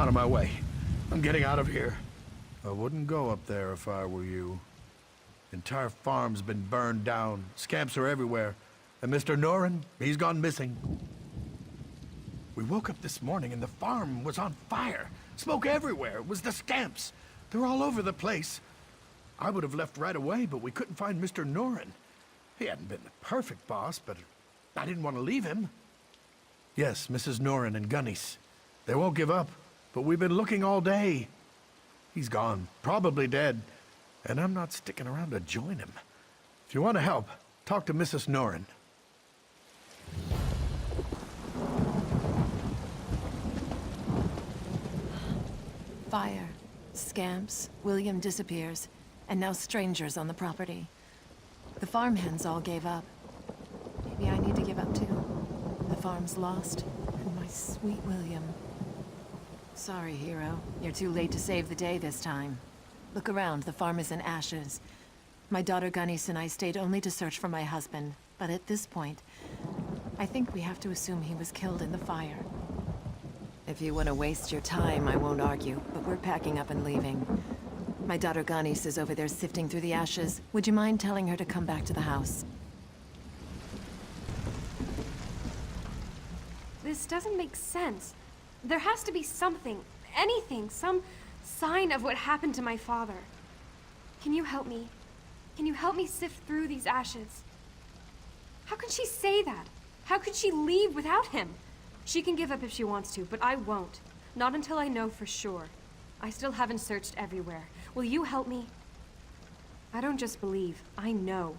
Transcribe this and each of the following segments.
Out of my way. I'm getting out of here. I wouldn't go up there if I were you. The entire farm's been burned down. Scamps are everywhere. And Mr. Nurin, he's gone missing. We woke up this morning and the farm was on fire. Smoke everywhere. It was the Scamps. They're all over the place. I would have left right away, but we couldn't find Mr. Nurin. He hadn't been the perfect boss, but I didn't want to leave him. Yes, Mrs. Nurin and Gunnies. They won't give up, but we've been looking all day. He's gone, probably dead, and I'm not sticking around to join him. If you want to help, talk to Mrs. Nurin. Fire, scamps, William disappears, and now strangers on the property. The farmhands all gave up. Maybe I need to give up too. The farm's lost, and my sweet William. Sorry, hero. You're too late to save the day this time. Look around, the farm is in ashes. My daughter Gunnies and I stayed only to search for my husband, but at this point, I think we have to assume he was killed in the fire. If you want to waste your time, I won't argue, but we're packing up and leaving. My daughter Gunnies is over there sifting through the ashes. Would you mind telling her to come back to the house? This doesn't make sense. There has to be something, anything, some sign of what happened to my father. Can you help me? Can you help me sift through these ashes? How can she say that? How could she leave without him? She can give up if she wants to, but I won't. Not until I know for sure. I still haven't searched everywhere. Will you help me? I don't just believe, I know.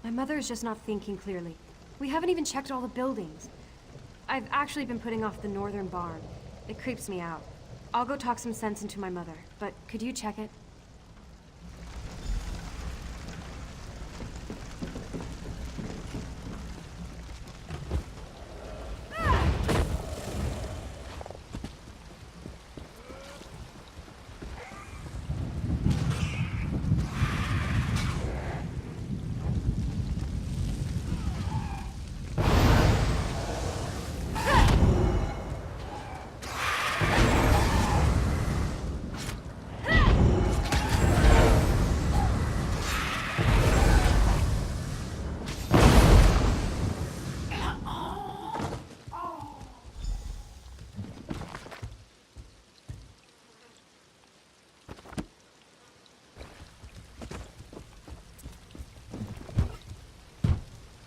My mother is just not thinking clearly. We haven't even checked all the buildings. I've actually been putting off the northern barn. It creeps me out. I'll go talk some sense into my mother, but could you check it?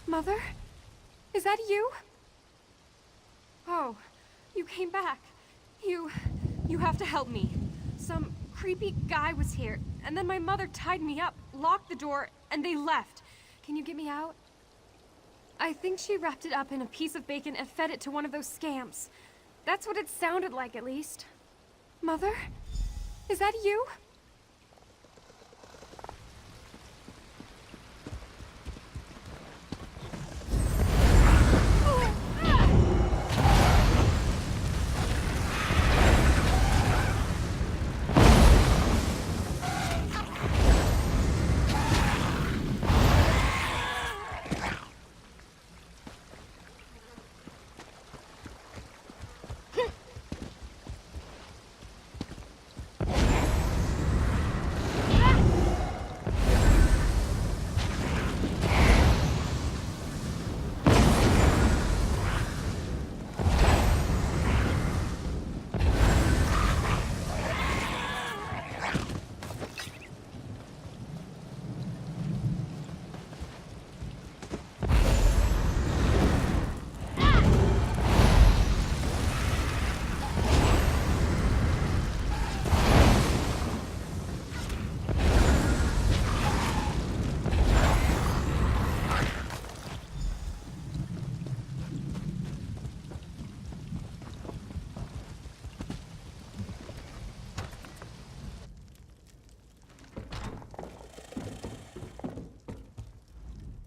Mother? Is that you? Oh, you came back. You have to help me. Some creepy guy was here, and then my mother tied me up, locked the door, and they left. Can you get me out? I think she wrapped it up in a piece of bacon and fed it to one of those scamps. That's what it sounded like, at least. Mother? Is that you?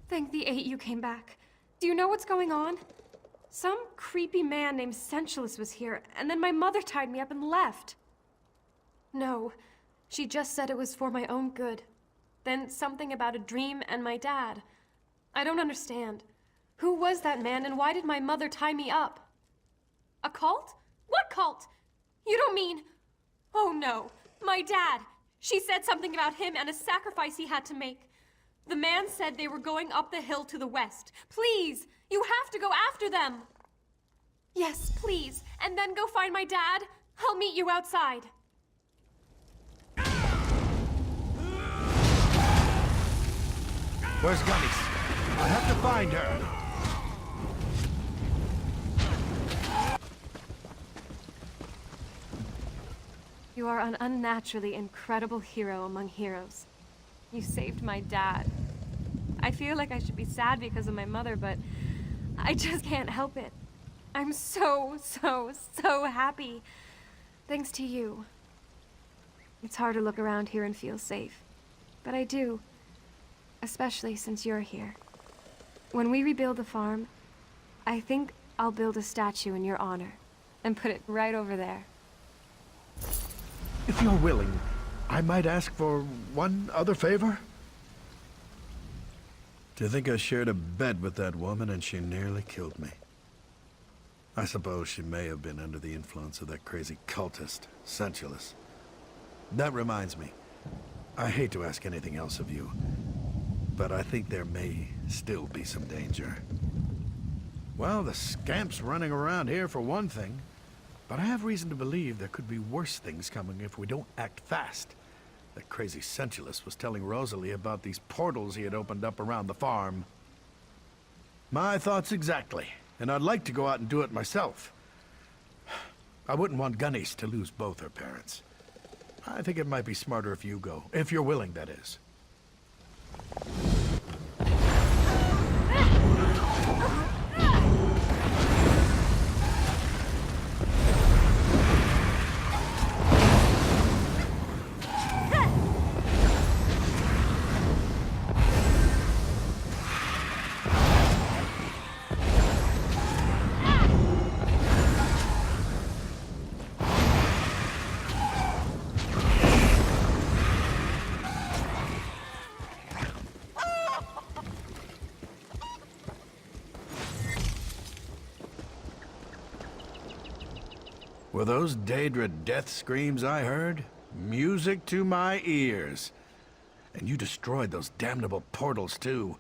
Thank the 8 you came back. Do you know what's going on? Some creepy man named Sensualist was here, and then my mother tied me up and left. No, she just said it was for my own good. Then something about a dream and my dad. I don't understand. Who was that man, and why did my mother tie me up? A cult? What cult? You don't mean... Oh no, my dad. She said something about him and a sacrifice he had to make. The man said they were going up the hill to the west. Please, you have to go after them. Yes, please, and then go find my dad. I'll meet you outside. Where's Gunnies? I have to find her. You are an unnaturally incredible hero among heroes. You saved my dad. I feel like I should be sad because of my mother, but I just can't help it. I'm so happy. Thanks to you. It's hard to look around here and feel safe, but I do. Especially since you're here. When we rebuild the farm, I think I'll build a statue in your honor and put it right over there. If you're willing, I might ask for one other favor? To think I shared a bed with that woman and she nearly killed me. I suppose she may have been under the influence of that crazy cultist, Sensualist. That reminds me, I hate to ask anything else of you, but I think there may still be some danger. Well, the Scamp's running around here for one thing, but I have reason to believe there could be worse things coming if we don't act fast. That crazy Sensualist was telling Rosalie about these portals he had opened up around the farm. My thoughts exactly, and I'd like to go out and do it myself. I wouldn't want Gunnies to lose both her parents. I think it might be smarter if you go, if you're willing, that is. Were those daedra death screams I heard? Music to my ears. And you destroyed those damnable portals too.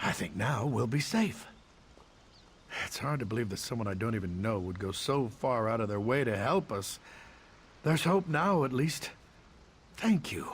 I think now we'll be safe. It's hard to believe that someone I don't even know would go so far out of their way to help us. There's hope now, at least. Thank you.